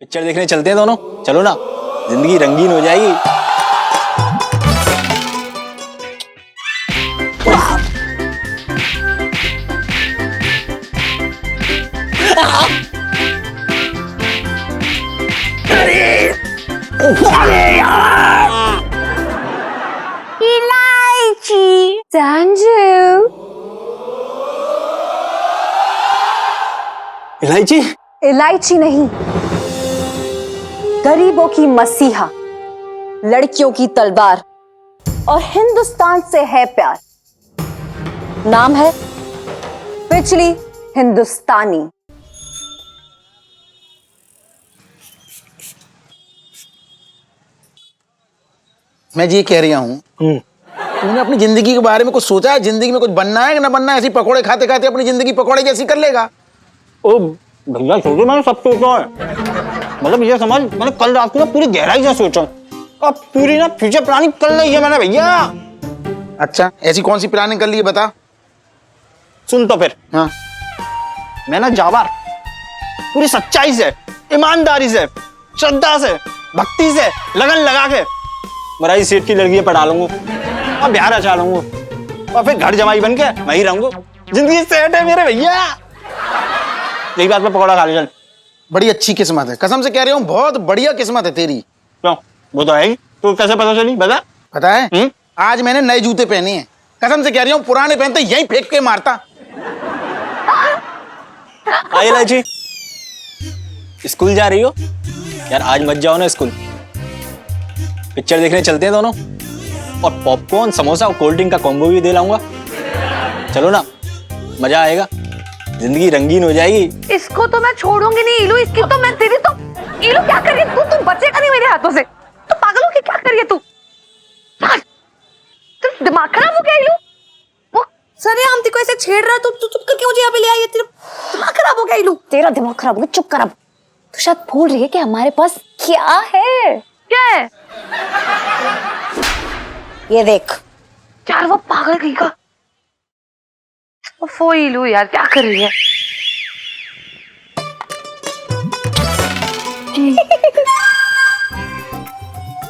Picture देखने चलते हैं दोनों, चलो ना, जिंदगी रंगीन हो जाएगी। इलायची संजू। इलायची? इलायची नहीं, गरीबों की मसीहा, लड़कियों की तलवार और हिंदुस्तान से है प्यार। नाम है बिजली हिंदुस्तानी। मैं ये कह रहा हूँ, तूने अपनी जिंदगी के बारे में कुछ सोचा है? जिंदगी में कुछ बनना है कि ना बनना है? ऐसी पकोड़े खाते खाते अपनी जिंदगी पकोड़े जैसी कर लेगा? ओ भैया सोचो, मैंने सब सोचा है। मतलब ये समझ, मैंने कल रात को ना पूरी गहराई से सोचा, अब पूरी ना फ्यूचर प्लानिंग कर ली है मैंने भैया। अच्छा, ऐसी कौन सी प्लानिंग कर ली है बता? सुन तो फिर। हाँ, मैं ना जाबार पूरी सच्चाई से, ईमानदारी से, श्रद्धा से, भक्ति से, लगन लगा के मराई सेठ की लड़की पढ़ा लूंगा और बिहार अच्छा लूंगा और फिर घर जमाई बन के वहीं रहूंगा। जिंदगी सेठ है मेरे भैया। एक बात पे पकौड़ा खा ले चल। बड़ी अच्छी किस्मत है, कसम से कह रहा हूँ, बहुत बढ़िया किस्मत है तेरी। क्यों? वो तो है ही। तो कैसे पता चली बता? पता है, आज मैंने नए जूते पहने हैं, कसम से कह रही हूँ, पुराने पहनते यहीं फेंक के मारता। आई इलायची, स्कूल जा रही हो? यार आज मत जाओ ना स्कूल, पिक्चर देखने चलते हैं दोनों, और पॉपकॉर्न, समोसा और कोल्ड ड्रिंक का कॉम्बो भी दे लाऊंगा। चलो ना, मजा आएगा, जिंदगी रंगीन हो जाएगी। इसको तो मैं छोड़ूंगी नहीं इलू, इसकी तो मैं तेरी तो। इलू क्या कर रही है तू? तू बचेगा नहीं मेरे हाथों से। तू पागल हो के क्या कर रही है तू? तू दिमाग खराब हो गया इलू? वो सरे हम को ऐसे छेड़ रहा, तू चुप करके मुझे यहाँ पे ले आई है। तेरा दिमाग खराब हो गया इलू। तेरा दिमाग खराब हो गया, चुप कर अब। तू शायद भूल रही है कि हमारे पास क्या है। क्या है? ये देख यार, वो पागल कहीं का। वो इलू यार क्या कर रही है?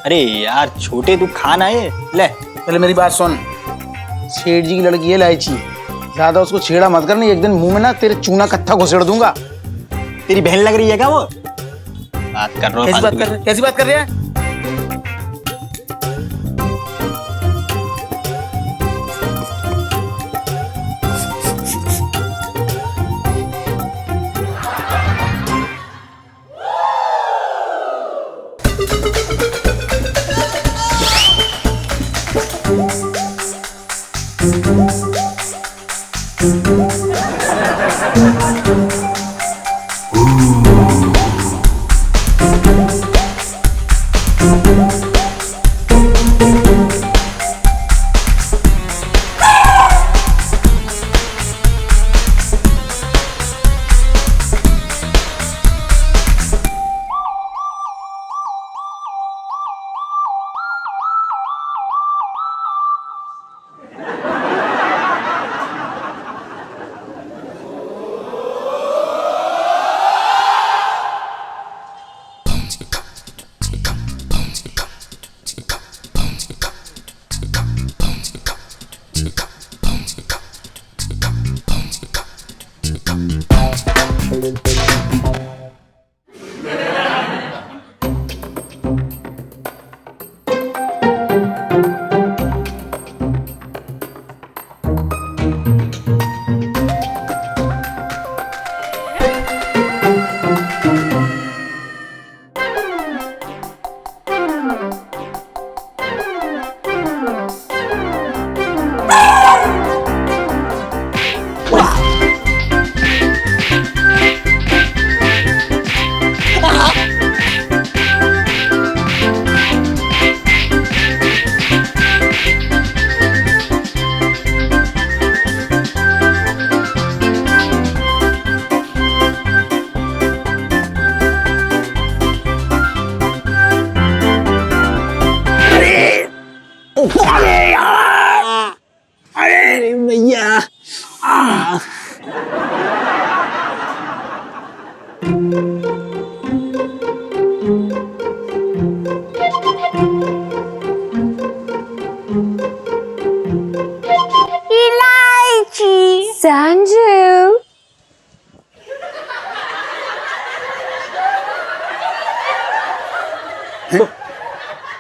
अरे यार छोटे, तू खाना है ले। पहले मेरी बात सुन, सेठ जी की लड़की है इलायची, ज्यादा उसको छेड़ा मत करनी, एक दिन मुंह में ना तेरे चूना कत्था घुसेड़ दूंगा। तेरी बहन लग रही है क्या वो? बात कर रहा हूँ। कैसी बात कर रहे हैं? इलायची। संजू।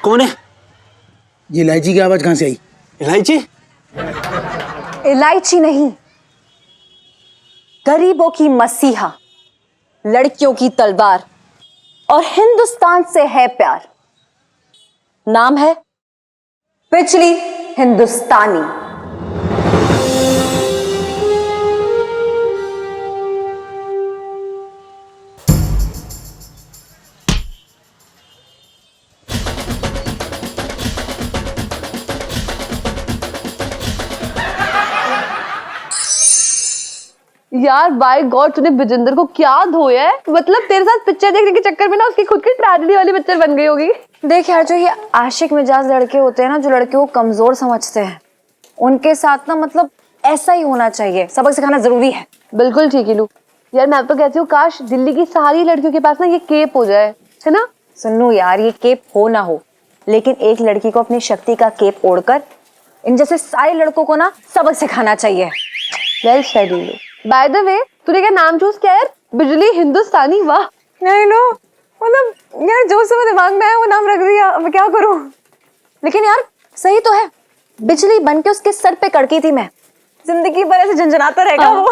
कौन है? ये इलायची की आवाज कहाँ से आई? इलायची? इलायची नहीं, गरीबों की मसीहा, लड़कियों की तलवार और हिंदुस्तान से है प्यार। नाम है बिजली हिंदुस्तानी। यार बाय गॉड, तूने विजेंद्र को क्या धोया है? मतलब तेरे साथ पिक्चर देखने के चक्कर में ना उसकी खुद की ट्रेजेडी वाली पिक्चर बन गई होगी। देख यार, जो ये आशिक मिजाज लड़के होते हैं ना, जो लड़कियों को कमजोर समझते हैं, उनके साथ ना मतलब ऐसा ही होना चाहिए। सबक सिखाना जरूरी है। बिल्कुल ठीक है लू। यार मैं तो कहती हूँ काश दिल्ली की सारी लड़कियों के पास ना ये केप हो जाए, है ना? सुनो यार, ये केप हो ना हो, लेकिन एक लड़की को अपनी शक्ति का केप ओढ़कर इन जैसे सारे लड़कों को ना सबक सिखाना चाहिए। वेल सेड लू। बाय द वे, तूने क्या नाम चूज किया यार? बिजली हिंदुस्तानी। वाह। नहीं नो, मतलब यार जो समय दिमाग में आया वो नाम रख दिया, अब क्या करूं? लेकिन यार सही तो है, बिजली बन के उसके सर पे कड़की थी मैं, जिंदगी भर ऐसे झंझनाता रहेगा वो।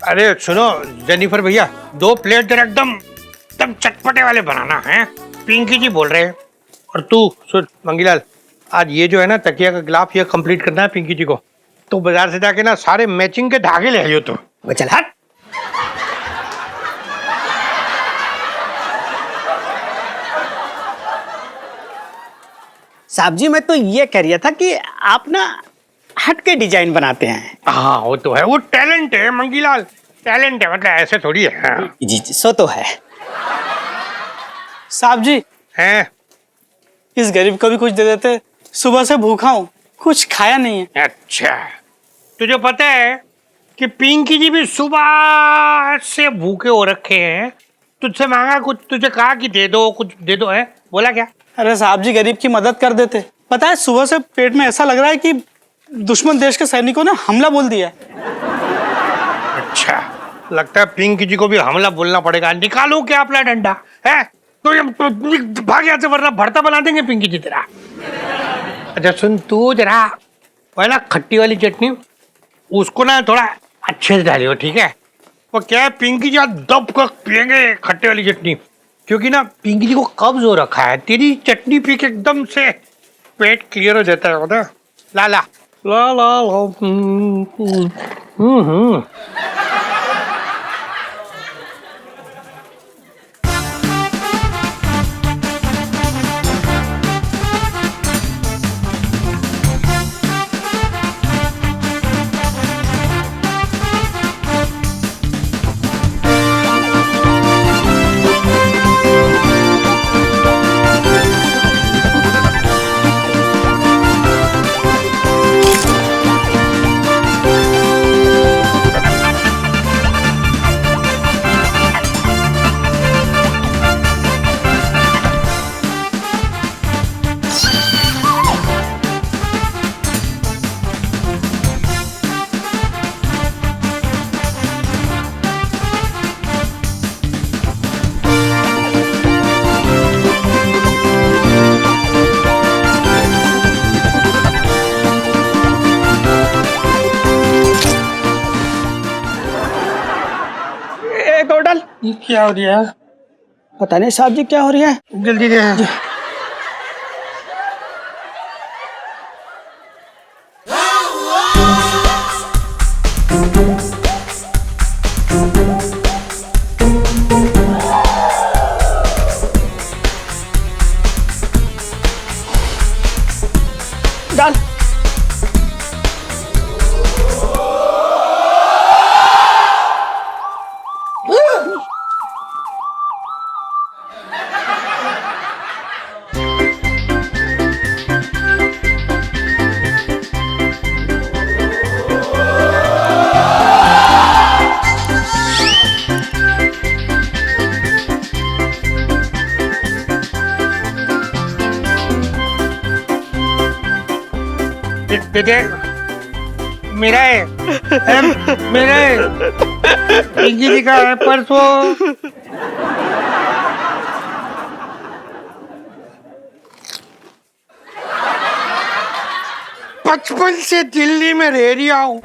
अरे सुनो जेनिफर भैया, 2 प्लेट जरा एकदम एकदम चटपटे वाले बनाना है। पिंकी जी बोल रहे हैं। और तू सुन मंगीलाल, आज ये जो है ना तकिया का गिलाफ ये कंप्लीट करना है पिंकी जी को। तो बाजार से जाके ना सारे मैचिंग के धागे ले आइयो। तो चल हट। साहब जी, मैं तो ये कह रहा था कि आप ना हट के डिजाइन बनाते हैं। हाँ वो तो है, वो टैलेंट है मंगीलाल, टैलेंट है, मतलब ऐसे थोड़ी है। हाँ। जी जी, सो तो है। साहब जी, हैं? इस गरीब को भी कुछ दे देते, सुबह से भूखा हूँ, कुछ खाया नहीं है। अच्छा, तुझे पता है कि पिंकी जी भी सुबह से भूखे हो रखे हैं। तुझसे मांगा कुछ, तुझे कहा कि दे दो, कुछ दे दो, है बोला क्या? अरे साहब जी, गरीब की मदद कर देते। पता है सुबह से पेट में ऐसा लग रहा है कि दुश्मन देश के सैनिकों ने हमला बोल दिया। अच्छा, लगता है पिंकी जी को भी हमला बोलना पड़ेगा। निकालो क्या अपना डंडा है? तो ये भाग यहाँ से, वरना भरता बना देंगे पिंकी जी तेरा। अच्छा सुन, तू जरा वो है ना खट्टी वाली चटनी, उसको ना थोड़ा अच्छे से डालियो, ठीक है? वो क्या है, पिंकी जी आज दब कर पियेंगे खट्टे वाली चटनी, क्योंकि ना पिंकी जी को कब्ज हो रखा है। तेरी चटनी पी के एकदम से पेट क्लियर हो जाता है ना। ला ला ला ला ला। एक और डाल। ये क्या हो रहा है? पता नहीं साहब जी क्या हो रहा है। जल्दी दे। डाल। बेटे मेरा है मेरा है पिंकी जी का है परसों। बचपन से दिल्ली में रह रहा हूँ।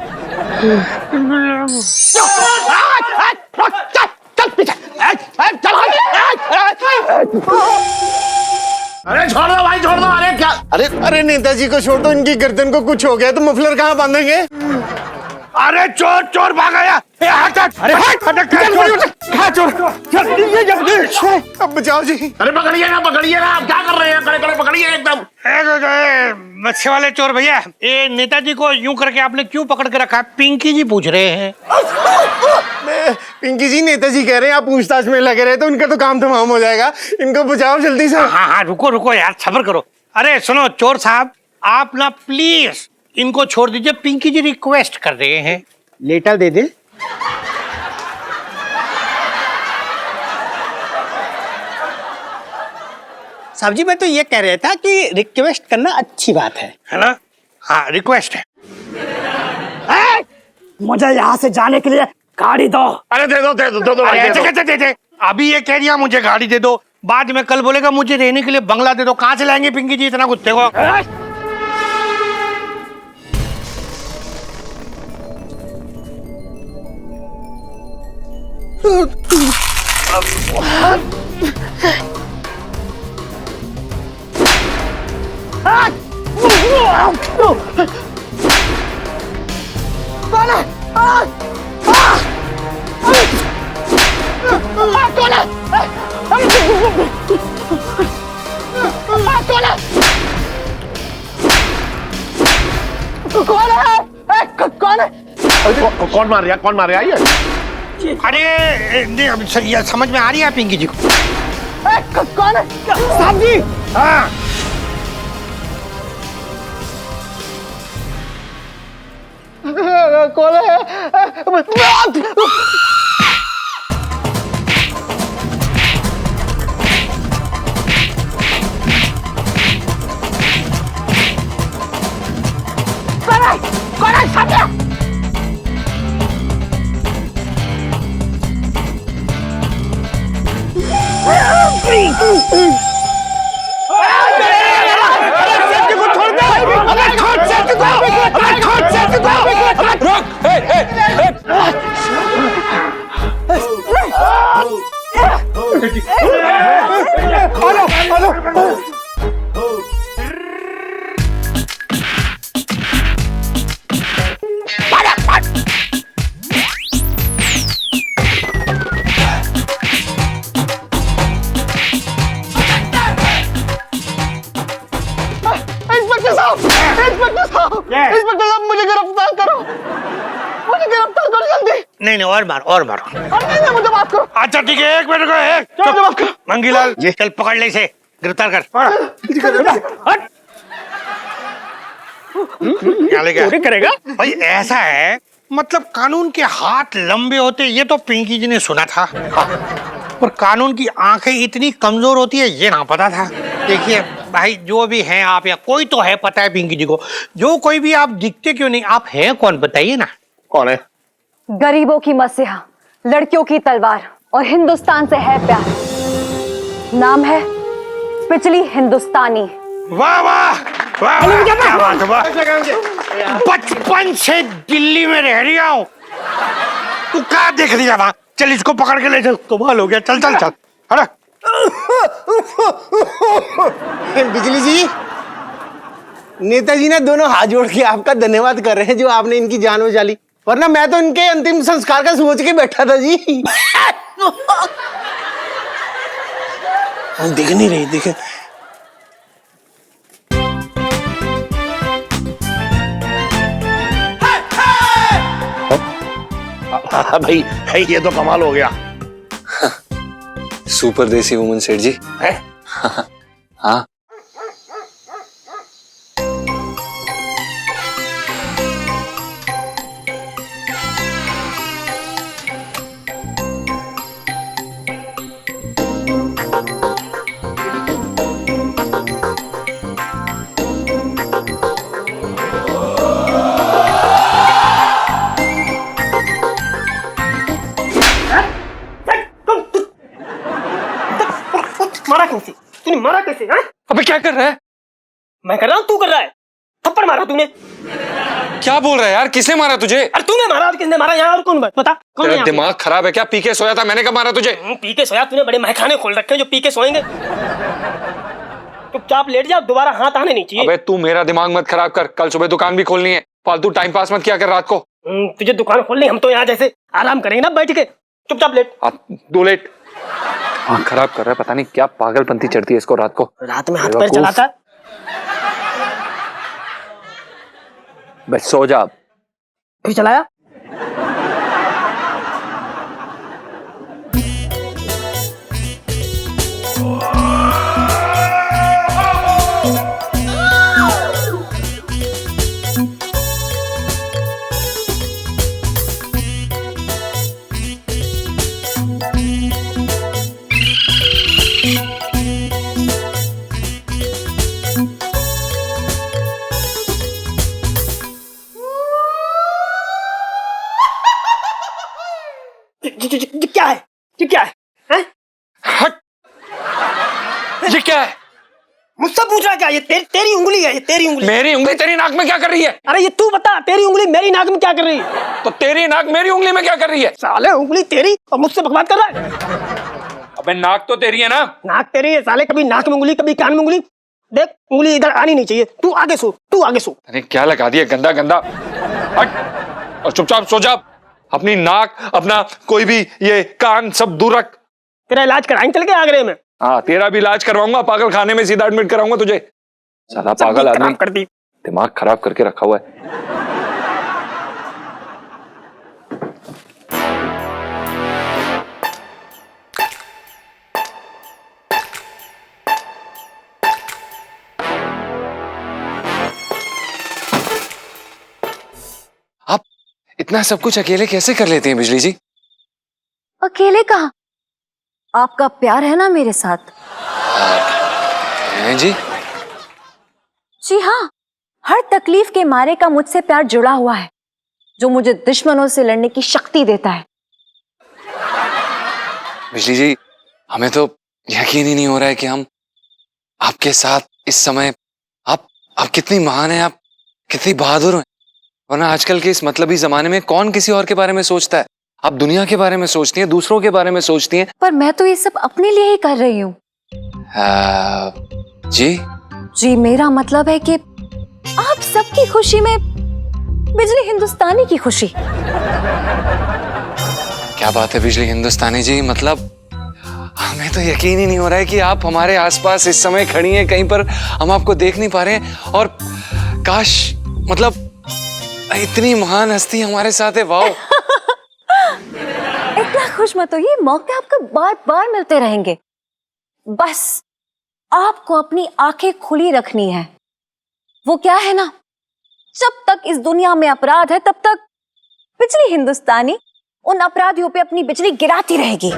अरे छोड़ दो भाई, छोड़ दो। अरे क्या, अरे अरे नेताजी को छोड़ दो, इनकी गर्दन को कुछ हो गया तो मफलर कहाँ बांधेंगे? अरे चोर चोर भाग गया। हट हट, अरे हट हट, कहाँ चोर? अब बचाओ जी। अरे पकड़िएगा पकड़िएगा, आप क्या कर रहे हैं? खड़े खड़े पकड़िए एकदम। मच्छे वाले चोर भैया, ये नेताजी को यूं करके आपने क्यों पकड़ के रखा? पिंकी जी पूछ रहे हैं। पिंकी जी, नेताजी कह रहे हैं आप पूछताछ में लगे रहे तो उनका तो काम तमाम हो जाएगा, इनको बचाओ जल्दी से। हाँ हाँ, रुको रुको यार, सब्र करो। अरे सुनो चोर साहब, आप ना प्लीज इनको छोड़ दीजिए, पिंकी जी रिक्वेस्ट कर रहे हैं। लेटर दे दे। साहब जी, मैं तो ये कह रहा था कि रिक्वेस्ट करना अच्छी बात है ना? हाँ रिक्वेस्ट है। मुझे यहाँ से जाने के लिए गाड़ी दो। अरे दे दो दे दो दे दो भाई, दे दो। दे दे। अभी ये कह दिया मुझे गाड़ी दे दो, बाद में कल बोलेगा मुझे रहने के लिए बंगला दे दो। कहाँ से लाएंगे पिंकी जी इतना कुत्ते को? कौन मार रहा? कौन मार रहा है ये? अरे नहीं, अब ये समझ में आ रही है पिंकी जी को। कौन है? साहब जी। हाँ कौन है? कौन है साहब? इंस्पेक्टर साहब, मुझे गिरफ्तार करो, मुझे गिरफ्तार करो जल्दी। नहीं नहीं, और मारो और मारो। नहीं, मुझे माफ करो। अच्छा ठीक है, एक मिनट को। मंगीलाल चल पकड़ ले इसे, गिरफ्तार कर। हट। क्या लेगा? करेगा भाई ऐसा है, मतलब कानून के हाथ लंबे होते ये तो पिंकी जी ने सुना था, पर कानून की आंखें इतनी कमजोर होती है ये ना पता था। देखिए भाई, जो भी हैं आप, या कोई तो है पता है पिंकी जी को, जो कोई भी आप दिखते क्यों नहीं, आप हैं कौन बताइए ना? कौन है? गरीबों की मसीहा, लड़कियों की तलवार और हिंदुस्तान से है प्यार। नाम है पिछली हिंदुस्तानी। वाह वाह वाह, क्या बात है, वाह। बचपन से दिल्ली में रह रहा हूँ, तू क्या देख लिया वहां? चल इसको पकड़ के ले चल, कमाल हो गया। चल चल चल, अरे बिजली जी, नेताजी ने दोनों हाथ जोड़ के आपका धन्यवाद कर रहे हैं जो आपने इनकी जान बचा ली, वरना मैं तो इनके अंतिम संस्कार का सोच के बैठा था जी। दिख नहीं रही, दिख। भाई ये तो कमाल हो गया। सुपर देसी वुमन सेठ जी है? हाँ मारा कैसे? तूने मारा कैसे? हाँ? अबे क्या कर रहा है? मैं कर रहा हूँ, तू कर रहा है। थप्पड़ मारा तूने। क्या बोल रहा है यार? किसने मारा तुझे? अरे तूने मारा और किसने मारा? यहाँ और कौन बता? कौन है तेरा यहाँ पे? दिमाग खराब है क्या? पी के सोया था, मैंने कब मारा तुझे? पी के सोया? तूने बड़े महखाने खोल रखे हैं जो पी के सोएंगे। चुपचाप लेट जा, दोबारा हाथ आने नहीं चाहिए। अबे तू मेरा दिमाग मत खराब कर, कल सुबह दुकान भी खोलनी है, फालतू टाइम पास मत किया कर रात को। तुझे दुकान खोलनी, हम तो यहाँ जैसे आराम करेंगे ना बैठ के। चुपचाप लेट। दो लेट। हाँ खराब कर रहा है, पता नहीं क्या पागलपंती चढ़ती है इसको रात को। रात में हाथ पैर चलाता। बस सो जा। फिर चलाया। ये क्या है? ये क्या है? हैं? हट। ये क्या है? मुझसे पूछ रहा क्या? ये तेरी उंगली है, ये तेरी उंगली। मेरी उंगली तेरी नाक में क्या कर रही है? अरे ये तू बता, तेरी उंगली मेरी नाक में क्या कर रही है? तो तेरी नाक मेरी उंगली में क्या कर रही है? साले उंगली तेरी और मुझसे बकवास कर रहा है। अबे नाक तो तेरी है ना? नाक तेरी है साले, कभी नाक में उंगली कभी कान में उंगली। देख उंगली इधर आनी नहीं चाहिए। तू आगे सो, तू आगे सो। अरे क्या लगा दिया गंदा गंदा। हट और चुपचाप सो जा। अपनी नाक, अपना कोई भी ये कान सब दूर रख। तेरा इलाज कराएंगे चल के आगरे में। हाँ तेरा भी इलाज करवाऊंगा, पागल खाने में सीधा एडमिट कराऊंगा तुझे। साला पागल आदमी, कर दी। दिमाग खराब करके रखा हुआ है। आप इतना सब कुछ अकेले कैसे कर लेते हैं बिजली जी? अकेले कहाँ? आपका प्यार है ना मेरे साथ। हैं जी? जी हाँ, हर तकलीफ के मारे का मुझसे प्यार जुड़ा हुआ है, जो मुझे दुश्मनों से लड़ने की शक्ति देता है। बिजली जी, हमें तो यकीन ही नहीं हो रहा है कि हम आपके साथ इस समय। आप कितनी महान हैं, आप कितनी बहादुर हैं। वरना आजकल के इस मतलबी जमाने में कौन किसी और के बारे में सोचता है? आप दुनिया के बारे में सोचती हैं, दूसरों के बारे में सोचती हैं। पर मैं तो ये सब अपने लिए ही कर रही हूँ। जी? जी मेरा मतलब है कि आप सबकी खुशी में बिजली हिंदुस्तानी की खुशी। क्या बात है बिजली हिंदुस्तानी जी, मतलब हमें तो यकीन ही नहीं हो रहा है कि आप हमारे आसपास इस समय खड़ी हैं कहीं पर, हम आपको देख नहीं पा रहे हैं। और काश, मतलब इतनी महान हस्ती हमारे साथ है। वाओ। इतना खुश मत होइए, मौके आपको बार बार मिलते रहेंगे। बस आपको अपनी आंखें खुली रखनी है। वो क्या है ना, जब तक इस दुनिया में अपराध है तब तक बिजली हिंदुस्तानी उन अपराधियों पे अपनी बिजली गिराती रहेगी।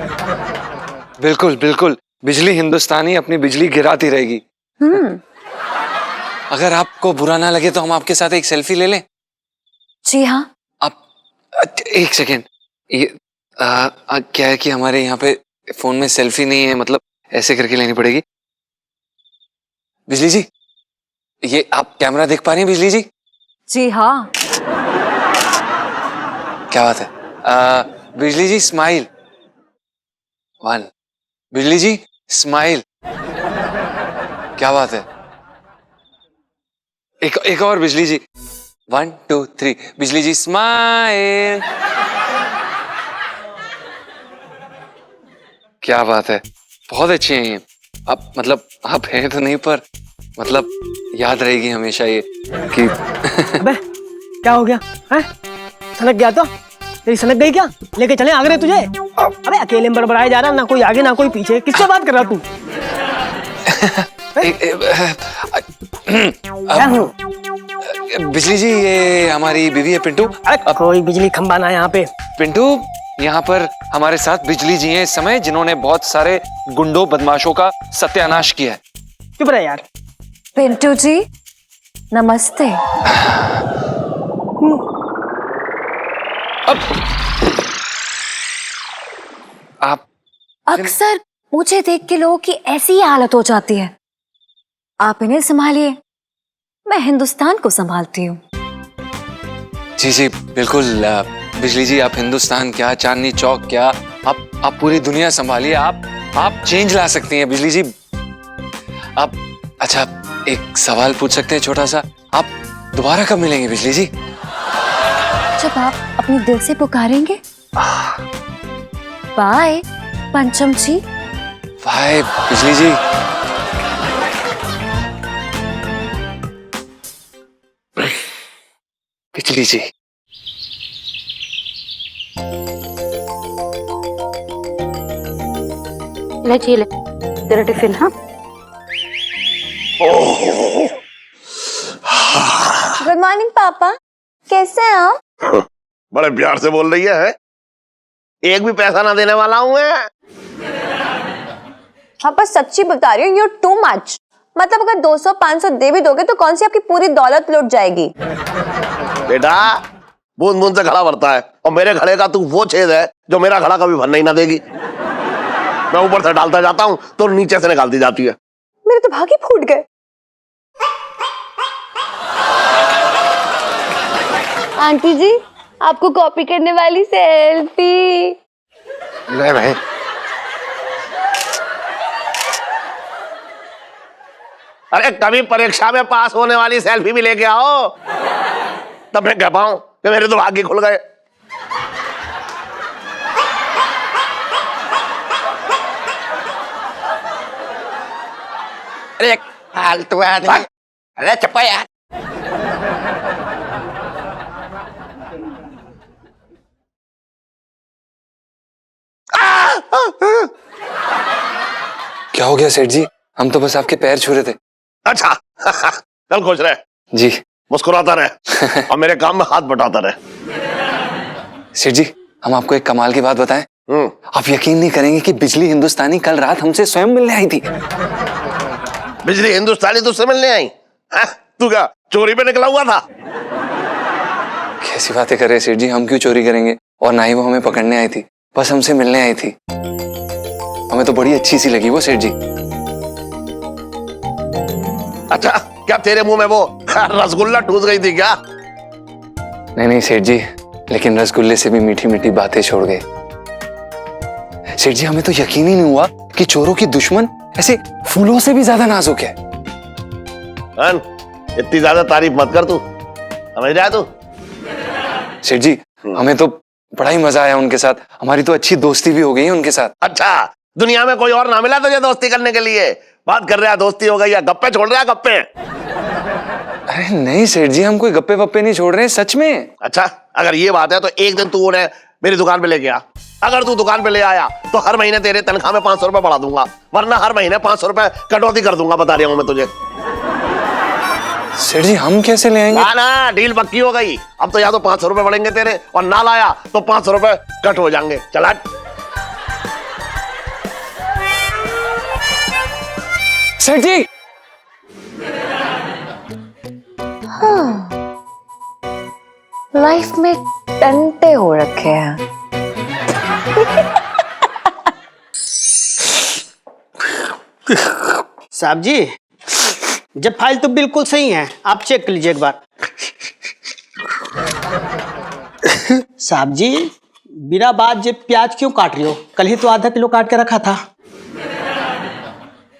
बिल्कुल बिल्कुल, बिजली हिंदुस्तानी अपनी बिजली गिराती रहेगी। अगर आपको बुरा ना लगे तो हम आपके साथ एक सेल्फी ले लें? जी हाँ। आप एक सेकेंड, ये क्या है कि हमारे यहाँ पे फोन में सेल्फी नहीं है, मतलब ऐसे करके लेनी पड़ेगी। बिजली जी, ये आप कैमरा देख पा रही हैं बिजली जी? जी हाँ। क्या बात है। बिजली जी स्माइल। 1। बिजली जी स्माइल। क्या बात है। एक और बिजली जी। 1 2 3। बिजली जी स्माइल। क्या बात है, बहुत अच्छी हैं ये। आप मतलब आप हैं तो नहीं, पर मतलब याद रहेगी हमेशा ये कि अबे क्या हो गया? हैं? सनक गया तो? तेरी सनक गई क्या? लेके चले आगरे तुझे? अबे अकेले में बड़बड़ाए जा रहा, ना कोई आगे ना कोई पीछे। किससे बात कर रहा तू? बिजली जी, ये हमारी बीवी है पिंटू। अरे कोई बिजली खंबा ना यहाँ पे। पिंटू, यहाँ पर हमारे साथ बिजली जी हैं इस समय, जिन्होंने बहुत सारे गुंडों बदमाशों का सत्यानाश किया है। चुप रहे यार। पिंटू जी नमस्ते। आप अक्सर मुझे देख के लोगों की ऐसी ही हालत हो जाती है। आप इन्हें संभालिए, मैं हिंदुस्तान को संभालती हूँ। जी जी बिल्कुल बिजली जी, आप हिंदुस्तान क्या, चांदनी चौक क्या, आप पूरी दुनिया संभालिए। आप चेंज ला सकती हैं बिजली जी। आप अच्छा एक सवाल पूछ सकते हैं छोटा सा, आप दोबारा कब मिलेंगे बिजली जी? जब आप अपने दिल से पुकारेंगे। बाय पंचम जी। बाय बिजली जी। बिजली जी ले तेरा टिफिन। हाँ गुड मॉर्निंग पापा, कैसे हैं आप? बड़े प्यार से बोल रही है? एक भी पैसा ना देने वाला हूं मैं। पापा सच्ची बता रही हूँ, you're too much। मतलब अगर 200-500 दे भी दोगे तो कौन सी आपकी पूरी दौलत लुट जाएगी। बेटा बूंद बूंद से घड़ा भरता है, और मेरे घड़े का तू वो छेद है जो मेरा घड़ा कभी भरना ही ना देगी। मैं ऊपर से डालता जाता हूँ तो नीचे से निकालती जाती है। मेरे तो भाग ही फूट गए। आंटी जी आपको कॉपी करने वाली सेल्फी। ले भाई। अरे कभी परीक्षा में पास होने वाली सेल्फी भी लेके आओ, तब मैं कह पाऊं कि मेरे तो भाग्य खुल गए। अरे फालतू आदमी, अरे चप्पा यार। क्या हो गया सेठ जी? हम तो बस आपके पैर छू रहे थे। अच्छा चल खुश रहे जी, मुस्कुराता रहे और मेरे काम में हाथ बटाता रहे। सेठ जी हम आपको एक कमाल की बात बताएं। आप यकीन नहीं करेंगे कि बिजली हिंदुस्तानी कल रात हमसे स्वयं मिलने आई थी। बिजली हिंदुस्तानी तुझसे मिलने आई? तू क्या चोरी पे निकला हुआ था? कैसी बातें कर रहे सेठ जी, हम क्यों चोरी करेंगे, और ना ही वो हमें पकड़ने आई थी, बस हमसे मिलने आई थी। हमें तो बड़ी अच्छी सी लगी वो सेठ जी। अच्छा क्या तेरे मुंह में वो रसगुल्ला ठूस गई थी क्या? नहीं नहीं सेठ जी, लेकिन रसगुल्ले से भी मीठी मीठी बातें छोड़ गए। सेठ जी हमें तो यकीन ही नहीं हुआ कि चोरों की दुश्मन ऐसे फूलों से भी ज्यादा नाजुक है। इतनी ज्यादा तारीफ मत कर तू, समझ रहा है तू? सेठ जी हमें तो बड़ा ही मजा आया उनके साथ, हमारी तो अच्छी दोस्ती भी हो गई उनके साथ। अच्छा दुनिया में कोई और ना मिला तुझे दोस्ती करने के लिए? बात कर रहा है दोस्ती हो गई या गप्पे छोड़ रहा है गप्पे? अरे नहीं सेठ जी, हम कोई गप्पे वप्पे नहीं छोड़ रहे हैं, सच में। अच्छा अगर ये बात है तो एक दिन तू उन्हें मेरी दुकान पे लेके आ। अगर तू दुकान पे ले आया तो हर महीने तेरे तनख्वाह में 500 रुपए बढ़ा दूंगा, वरना हर महीने 500 रुपए कटौती कर दूंगा, बता रहा हूं मैं तुझे। सेठ जी हम कैसे ले आएंगे? ना डील पक्की हो गई। अब तो या तो 500 रुपए बढ़ेंगे तेरे, और ना लाया तो 500 रुपए कट हो जाएंगे। चला सेठ जी। लाइफ में टंटे हो रखे हैं। साहब जी जब फाइल तो बिल्कुल सही है, आप चेक कर लीजिए एक बार। साहब जी बिना बात जे प्याज क्यों काट रही हो? कल ही तो आधा किलो काट के रखा था।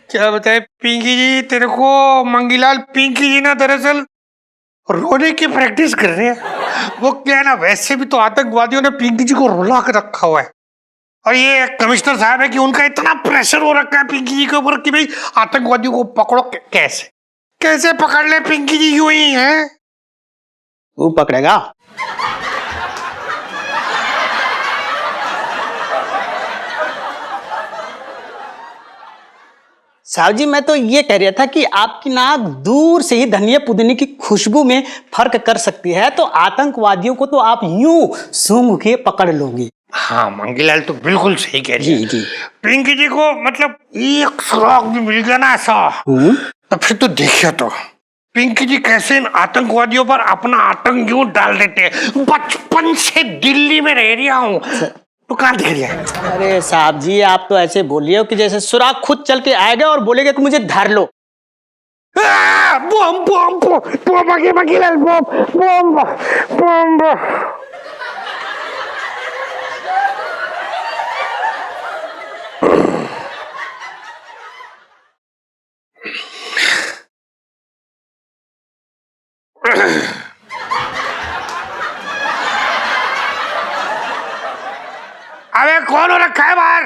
क्या बताए पिंकी जी तेरे को, मंगीलाल पिंकी जी ना दरअसल रोने की प्रैक्टिस कर रहे हैं। वो क्या है ना, वैसे भी तो आतंकवादियों ने पिंकी जी को रुला कर रखा हुआ है, और ये कमिश्नर साहब है कि उनका इतना प्रेशर हो रखा है पिंकी जी के ऊपर कि भाई आतंकवादियों को पकड़ो। कैसे कैसे पकड़ ले पिंकी जी, यूं ही है। वो पकड़ेगा। साहब जी मैं तो ये कह रहा था कि आपकी नाक दूर से ही धनिया पुदीने की खुशबू में फर्क कर सकती है, तो आतंकवादियों को तो आप यूं सूंघ के पकड़ लोगे। हाँ मंगीलाल तो बिल्कुल सही कह रही है। जी जी पिंकी जी को मतलब एक सुराग भी मिल गया ना ऐसा, तो फिर तो देखिए तो पिंकी जी कैसे इन आतंकवादियों पर अपना आतंक यूं डाल देते हैं। बचपन से दिल्ली में रह रहा हूँ, तो कहाँ दिख रही है? अरे साहब जी, आप तो ऐसे बोलिए कि जैसे सुराग खुद चल के आएगा और बोलेगा कि मुझे धर लो। बम बम बम मक्खीलाल बम बम बम बम। अबे कौन हो रखा है बाहर?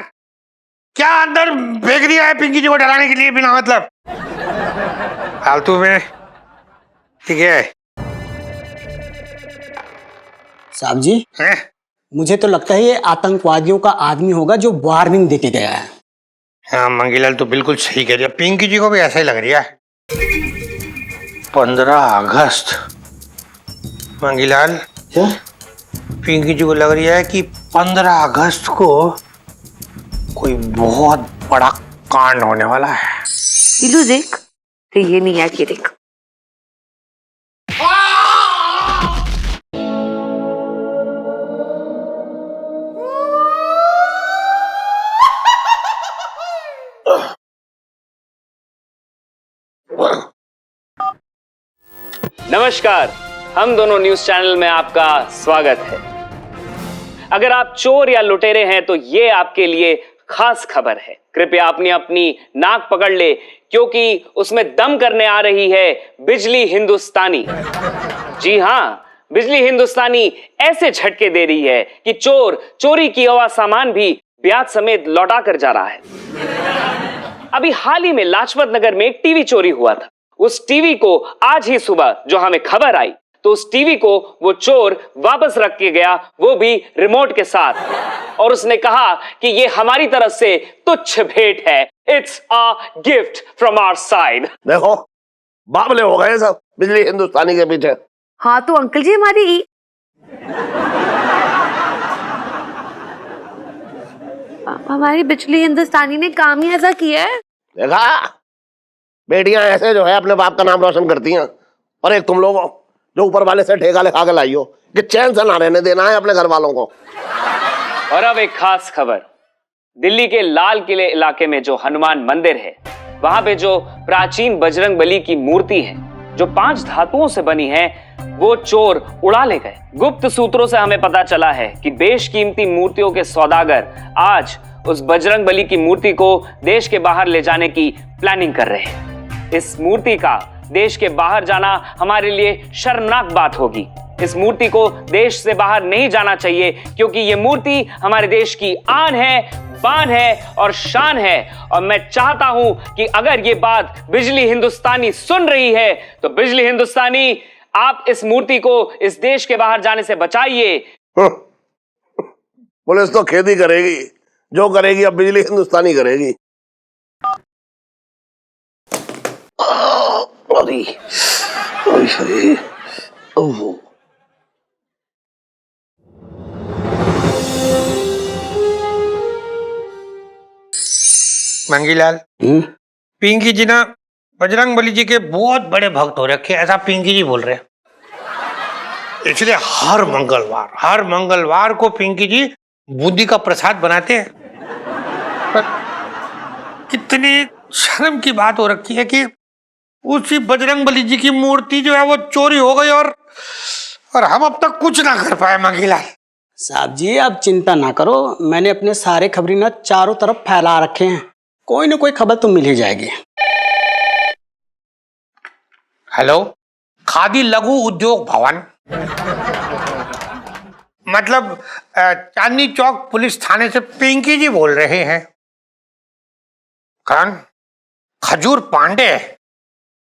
क्या अंदर फेंक दिया है पिंकी जी को डराने के लिए बिना मतलब? फालतू में। ठीक है साहब जी, हैं? मुझे तो लगता है ये आतंकवादियों का आदमी होगा जो वार्निंग देके गया है। हाँ मंगीलाल तो बिल्कुल सही कह रही है, पिंकी जी को भी ऐसा ही लग रहा है। 15 अगस्त मंगीलाल, क्या? पिंकी जी को लग रही है कि 15 अगस्त को कोई बहुत बड़ा कांड होने वाला है। इलू देख, तो ये नहीं है कि देख। नमस्कार, हम दोनों न्यूज चैनल में आपका स्वागत है। अगर आप चोर या लुटेरे हैं तो ये आपके लिए खास खबर है। कृपया अपनी नाक पकड़ ले, क्योंकि उसमें दम करने आ रही है बिजली हिंदुस्तानी। जी हां, बिजली हिंदुस्तानी ऐसे झटके दे रही है कि चोर चोरी किया हुआ सामान भी ब्याज समेत लौटा कर जा रहा है। अभी हाल ही में लाजपत नगर में एक टीवी चोरी हुआ था। उस टीवी को आज ही सुबह जो हमें खबर आई, तो उस टीवी को वो चोर वापस रख के गया, वो भी रिमोट के साथ, और उसने कहा कि ये हमारी तरफ से तुच्छ भेंट है। It's a gift from our side. देखो बाबले हो गए सब बिजली हिंदुस्तानी के पीछे। हाँ तो अंकल जी, हमारी बिजली हिंदुस्तानी ने काम ही ऐसा किया है। देखा, बेटियां ऐसे जो है अपने बाप का नाम रोशन करती हैं, और एक तुम लोग हो जो ऊपर वाले से ठेका लिखा के लाई हो कि चैन से ना रहने देना है अपने घर वालों को। और अब एक खास खबर, दिल्ली के लाल किले इलाके में जो हनुमान मंदिर है, वहां पे जो प्राचीन बजरंग बली की मूर्ति है जो 5 धातुओं से बनी है, वो चोर उड़ा ले गए। गुप्त सूत्रों से हमें पता चला है कि बेशकीमती मूर्तियों के सौदागर आज उस बजरंग बली की मूर्ति को देश के बाहर ले जाने की प्लानिंग कर रहे हैं। इस मूर्ति का देश के बाहर जाना हमारे लिए शर्मनाक बात होगी। इस मूर्ति को देश से बाहर नहीं जाना चाहिए, क्योंकि ये मूर्ति हमारे देश की आन है, बान है और शान है। और मैं चाहता हूं कि अगर ये बात बिजली हिंदुस्तानी सुन रही है, तो बिजली हिंदुस्तानी, आप इस मूर्ति को इस देश के बाहर जाने से बचाइए। पुलिस तो खेती करेगी, जो करेगी अब बिजली हिंदुस्तानी करेगी। मंगीलाल, पिंकी जी ना बजरंग बली जी के बहुत बड़े भक्त हो रखे, ऐसा पिंकी जी बोल रहे हैं। इसलिए हर मंगलवार को पिंकी जी बूंदी का प्रसाद बनाते हैं। पर कितनी शर्म की बात हो रखी है कि उसी बजरंग बली जी की मूर्ति जो है वो चोरी हो गई, और हम अब तक कुछ ना कर पाए। मंगीलाल साहब जी, आप चिंता ना करो, मैंने अपने सारे खबरी ना चारों तरफ फैला रखे हैं, कोई ना कोई खबर तो मिल ही जाएगी। हेलो, खादी लघु उद्योग भवन, मतलब चांदनी चौक पुलिस थाने से पिंकी जी बोल रहे हैं। कौन? खजूर पांडे?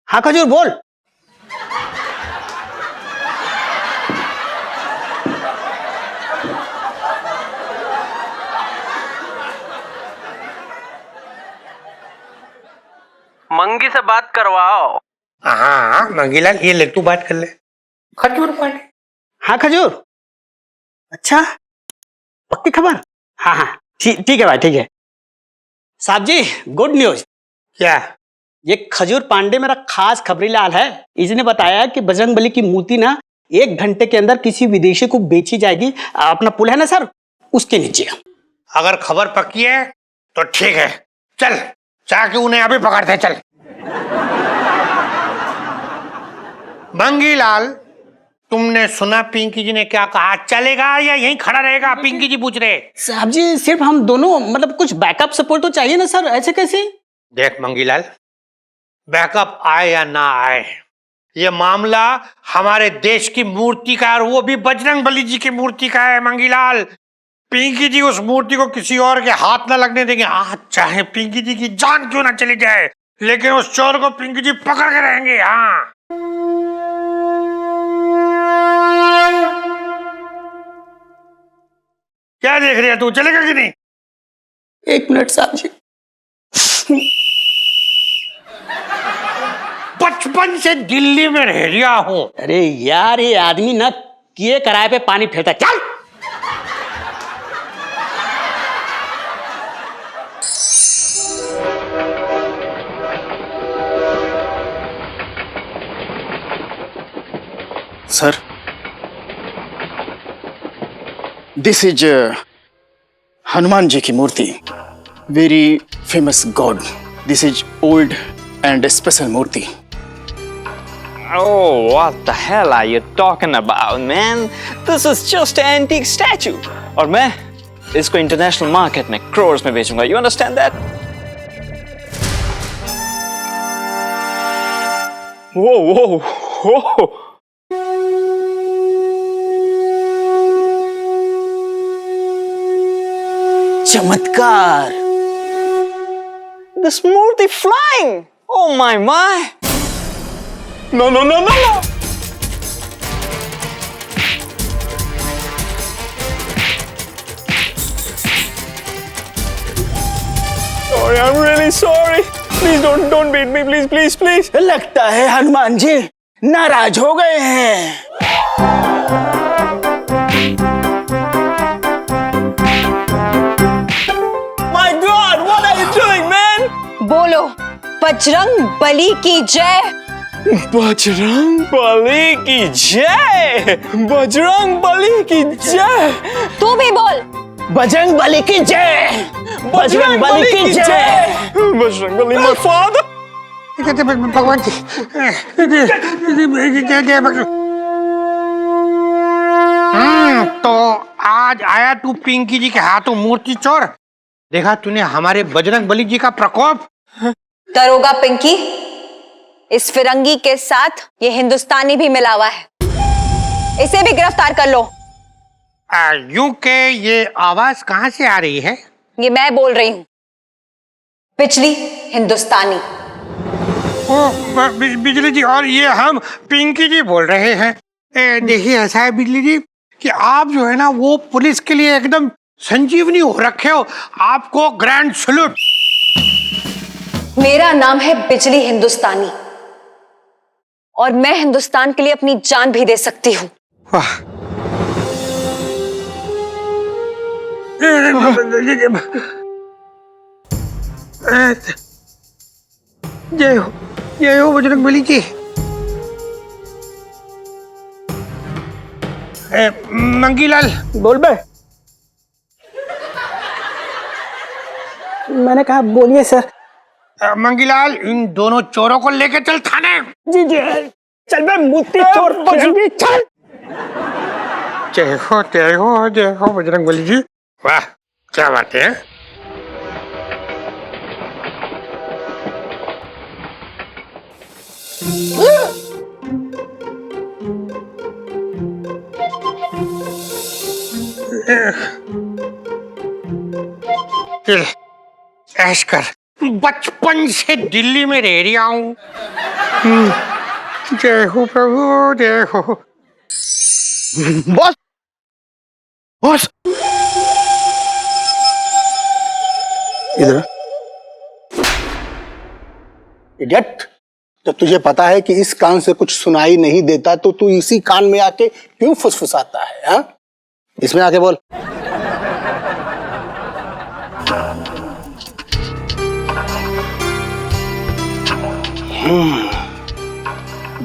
हाँ खजूर, बोल। मंगी से बात करवाओ। हाँ मंगीलाल, ये ले तू बात कर ले। खजूर पांडे? हाँ खजूर, अच्छा पक्की खबर? हाँ हाँ ठीक है भाई, ठीक है। साहब जी, गुड न्यूज। क्या? ये खजूर पांडे मेरा खास खबरी लाल है। इसने बताया कि बजरंग बली की मूर्ति ना 1 घंटे के अंदर किसी विदेशी को बेची जाएगी। अपना पुल है ना सर, उसके नीचे। अगर खबर पक्की है तो ठीक है, चल जाके उन्हें अभी पकड़ते चल। मंगीलाल, तुमने सुना पिंकी जी ने क्या कहा? चलेगा या यहीं खड़ा रहेगा? पिंकी जी पूछ रहे। साहब जी सिर्फ हम दोनों, मतलब कुछ बैकअप सपोर्ट तो चाहिए ना सर, ऐसे कैसे? देख मंगीलाल, बैकअप आए या ना आए, ये मामला हमारे देश की मूर्ति का है, और वो भी बजरंग बली जी की मूर्ति का है। मंगीलाल, पिंकी जी उस मूर्ति को किसी और के हाथ ना लगने देंगे। आज चाहे पिंकी जी की जान क्यों ना चली जाए, लेकिन उस चोर को पिंकी जी पकड़ के रहेंगे। हाँ, क्या देख रही है तू, चलेगा कि नहीं? 1 मिनट साहब जी। बचपन से दिल्ली में रह रहा हूं। अरे यार, ये आदमी ना किए कराए पे पानी फेरता। चल sir, this is Hanuman ji की मूर्ति, very famous god. This is old and special मूर्ति। Oh, what the hell are you talking about, man? This is just an antique statue. और मैं इसको इंटरनेशनल मार्केट में crores में बेचूंगा. You understand that? Whoa, whoa, whoa. चमत्कार। This Murti flying! Oh my my! No, no, no, no, no! Sorry, I'm really sorry. Please don't beat me, please, please, please. लगता है हनुमान जी नाराज हो गए हैं। My God, what are you doing, man? बोलो बजरंग बली की जय। बजरंग बली की जय! बजरंग बली की जय! तू भी बोल बजरंग बली की जय। बजरंग बली की जय। Bajrang Bali, my father! भगवान जी, तो आज आया तू पिंकी जी के हाथों मूर्ति चोर। देखा तूने हमारे बजरंग बली जी का प्रकोप। दरोगा पिंकी, इस फिरंगी के साथ ये हिंदुस्तानी भी मिला हुआ है, इसे भी गिरफ्तार कर लो। यूं के ये आवाज कहां से आ रही है? ये मैं बोल रही हूँ, बिजली हिंदुस्तानी। बिजली जी, और ये हम पिंकी जी बोल रहे हैं। देखिए ऐसा है बिजली जी कि आप जो है ना वो पुलिस के लिए एकदम संजीवनी हो रखे हो। आपको ग्रैंड सैल्यूट। मेरा नाम है बिजली हिंदुस्तानी और मैं हिंदुस्तान के लिए अपनी जान भी दे सकती हूँ। वाह, जय हो बजरंग बली जी। मंगीलाल, बोल बे। मैंने कहा बोलिए सर। मंगीलाल, इन दोनों चोरों को लेके चल थाने। जी जी, चल बे मूर्ति चोर फिरंगी, चल। जय हो बजरंग बली जी। वाह, क्या बात है। चल ऐश कर, बचपन से दिल्ली में रह रहा हूँ। जय हो प्रभु, जय हो। बॉस, बॉस, इधर। इडियट, जब तुझे पता है कि इस कान से कुछ सुनाई नहीं देता तो तू इसी कान में आके क्यों फुसफुसाता है? हाँ, इसमें आके बोल।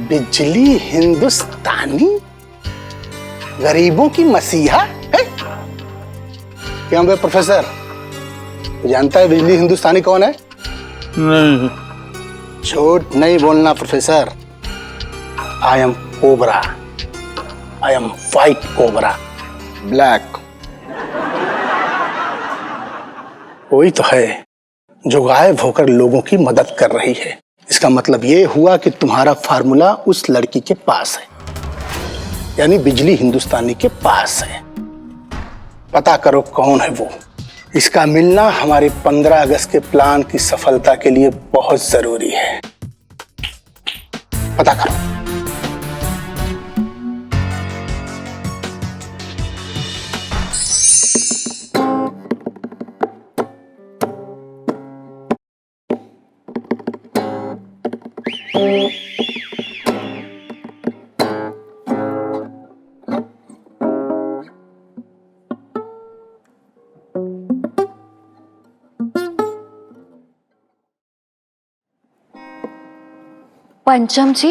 बिजली हिंदुस्तानी, गरीबों की मसीहा है। क्यों बे प्रोफेसर, जानता है बिजली हिंदुस्तानी कौन है? नहीं। झूठ नहीं बोलना professor. I am cobra, I am white cobra. Black. वही तो है जो गायब होकर लोगों की मदद कर रही है। इसका मतलब ये हुआ कि तुम्हारा फार्मूला उस लड़की के पास है, यानी बिजली हिंदुस्तानी के पास है। पता करो कौन है वो। इसका मिलना हमारे 15 अगस्त के प्लान की सफलता के लिए बहुत जरूरी है। पता करो। पंचम जी,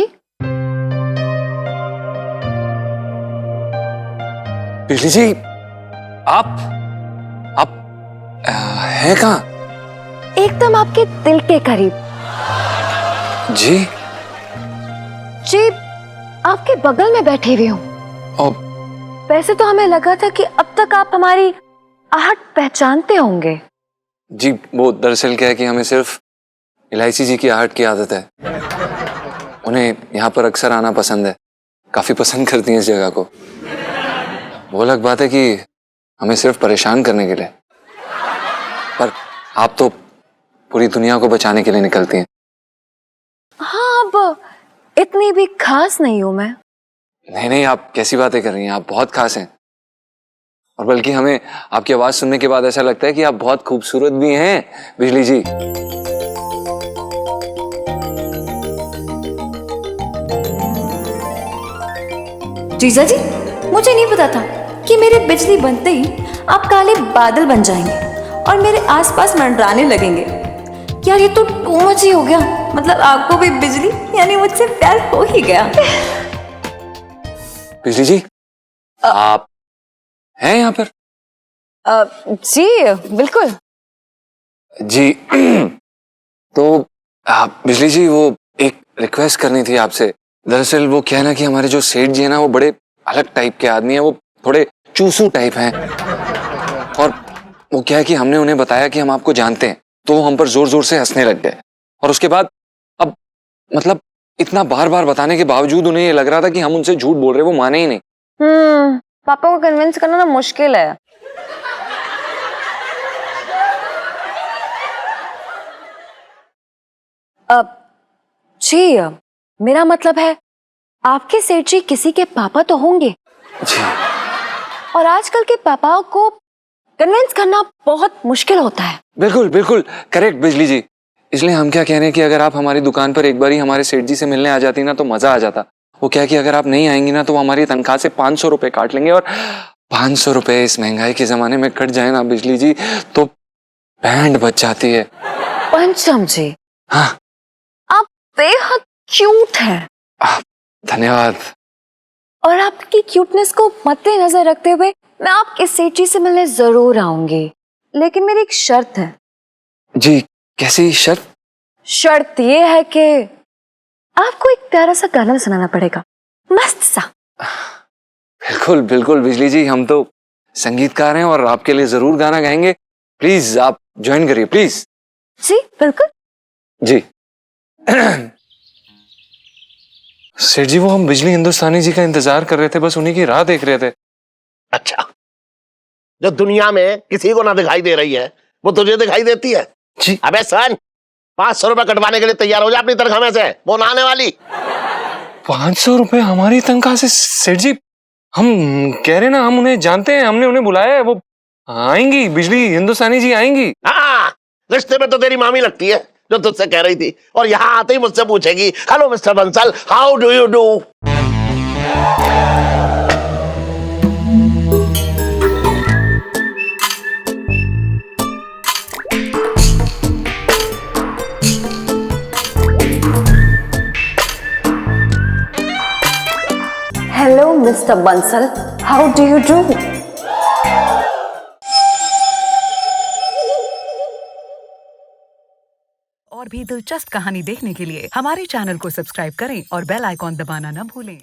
बिजली जी, आप हैं कहाँ? एकदम आपके दिल के करीब। जी जी, आपके बगल में बैठे हुए हूँ। और वैसे तो हमें लगा था कि अब तक आप हमारी आहट पहचानते होंगे। जी, वो दरअसल क्या है कि हमें सिर्फ इलायची जी की आहट की आदत है। उन्हें यहाँ पर अक्सर आना पसंद है, काफी पसंद करती हैं इस जगह को। वो अलग बात है कि हमें सिर्फ परेशान करने के लिए, पर आप तो पूरी दुनिया को बचाने के लिए निकलती हैं। हाँ, अब इतनी भी खास नहीं हूं मैं। नहीं, आप कैसी बातें कर रही हैं? आप बहुत खास हैं, और बल्कि हमें आपकी आवाज सुनने के बाद ऐसा लगता है कि आप बहुत खूबसूरत भी हैं बिजली जी। जीजा जी, मुझे नहीं पता था कि मेरे बिजली बनते ही आप काले बादल बन जाएंगे और मेरे आसपास मंडराने लगेंगे। यार ये तो टू मच ही हो गया। मतलब आपको भी बिजली यानी मुझसे प्यार हो ही गया। बिजली जी, आप हैं यहाँ पर? जी बिल्कुल। जी तो बिजली जी, वो एक रिक्वेस्ट करनी थी आपसे। दरअसल वो क्या है ना कि हमारे जो सेठ जी है ना, वो बड़े अलग टाइप के आदमी हैं। वो थोड़े चूसू टाइप हैं, और वो क्या है कि हमने उन्हें बताया कि हम आपको जानते हैं, तो वो हम पर जोर जोर से हंसने लग गए। और उसके बाद अब मतलब इतना बार बार बताने के बावजूद उन्हें ये लग रहा था कि हम उनसे झूठ बोल रहे, वो माने ही नहीं। पापा को कन्विंस करना ना मुश्किल है। अब जी, मेरा मतलब है आपके सेठ जी किसी के पापा तो होंगे जी। और आजकल के पापाओं को कन्विंस करना बहुत मुश्किल होता है। बिल्कुल बिल्कुल करेक्ट बिजली जी। इसलिए हम क्या कह रहे हैं कि अगर आप हमारी दुकान पर एक बार ही हमारे सेठ जी से मिलने आ जाती ना, तो मजा आ जाता। वो क्या कि अगर आप नहीं आएंगी ना, तो वो हमारी तनख्वाह से 500 रुपए काट लेंगे, और 500 रुपए इस महंगाई के जमाने में कट जाए ना बिजली जी, तो बैंड बच जाती है। पंचम जी, हाँ, आप बेहद क्यूट हैं। धन्यवाद। और आपकी क्यूटनेस को मद्देनजर रखते हुए मैं आपके सेठ जी से मिलने जरूर आऊंगी, लेकिन मेरी एक शर्त है। जी, कैसी शर्त? शर्त ये है कि आपको एक प्यारा सा गाना सुनाना पड़ेगा, मस्त सा। बिल्कुल बिल्कुल बिजली जी, हम तो संगीतकार हैं और आपके लिए जरूर गाना गाएंगे। प्लीज आप ज्वाइन करिए प्लीज। जी बिल्कुल। जी सेठ जी, वो हम बिजली हिंदुस्तानी जी का इंतजार कर रहे थे, बस उन्हीं की राह देख रहे थे। अच्छा, जो दुनिया में किसी को ना दिखाई दे रही है, वो तुझे दिखाई देती है। जी। अबे सन, 500 रुपए कटवाने के लिए तैयार हो जा अपनी तनख्वाह में से, वो ना आने वाली। 500 रुपए हमारी तनख्वाह से? सेठ जी, हम कह रहे ना, हम उन्हें जानते हैं, हमने उन्हें बुलाया है, वो आएंगी, बिजली हिंदुस्तानी जी आएंगी। हाँ, रिश्ते में तो तेरी मामी लगती है जो तुझसे कह रही थी, और यहाँ आते ही मुझसे पूछेगी, hello mister Bansal, how do you do. Hello mister Bansal, how do you do. और भी दिलचस्प कहानी देखने के लिए हमारे चैनल को सब्सक्राइब करें और बेल आइकॉन दबाना न भूलें।